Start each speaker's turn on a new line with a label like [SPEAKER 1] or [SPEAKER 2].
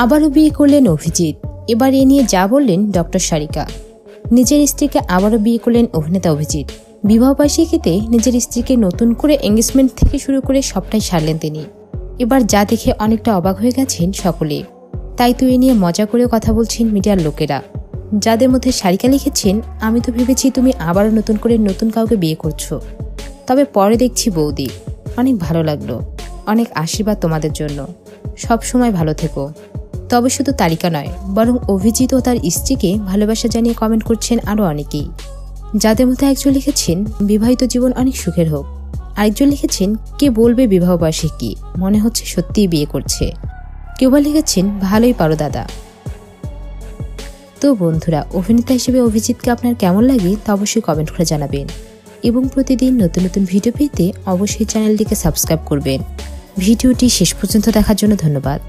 [SPEAKER 1] আবারও বিয়ে করলেন অভিজিৎ। এবার এ নিয়ে যা বললেন ডক্টর সারিকা। নিজের স্ত্রীকে আবারও বিয়ে করলেন অভিনেতা অভিজিৎ। বিবাহবার্ষিকীতে নিজের স্ত্রীকে নতুন করে এঙ্গেজমেন্ট থেকে শুরু করে সবটাই সারলেন তিনি। এবার যা দেখে অনেকটা অবাক হয়ে গেছেন সকলে। তাই তো এ নিয়ে মজা করেও কথা বলছেন মিডিয়ার লোকেরা, যাদের মধ্যে সারিকা লিখেছেন, আমি তো ভেবেছি তুমি আবারও নতুন করে নতুন কাউকে বিয়ে করছো, তবে পরে দেখছি বৌদি, অনেক ভালো লাগলো, অনেক আশীর্বাদ তোমাদের জন্য, সব সময় ভালো থেকো। তবে শুধু তারিকা নয়, বরং অভিজিৎ ও তার স্ত্রীকে ভালোবাসা জানিয়ে কমেন্ট করছেন আরও অনেকেই, যাদের মধ্যে একজন লিখেছেন বিবাহিত জীবন অনেক সুখের হোক, আরেকজন লিখেছেন কে বলবে বিবাহবার্ষিকী, মনে হচ্ছে সত্যিই বিয়ে করছে। কেউ বা লিখেছেন ভালোই পারো দাদা। তো বন্ধুরা, অভিনেতা হিসেবে অভিজিৎকে আপনার কেমন লাগে তা অবশ্যই কমেন্ট করে জানাবেন এবং প্রতিদিন নতুন নতুন ভিডিও পেতে অবশ্যই চ্যানেলটিকে সাবস্ক্রাইব করবেন। ভিডিওটি শেষ পর্যন্ত দেখার জন্য ধন্যবাদ।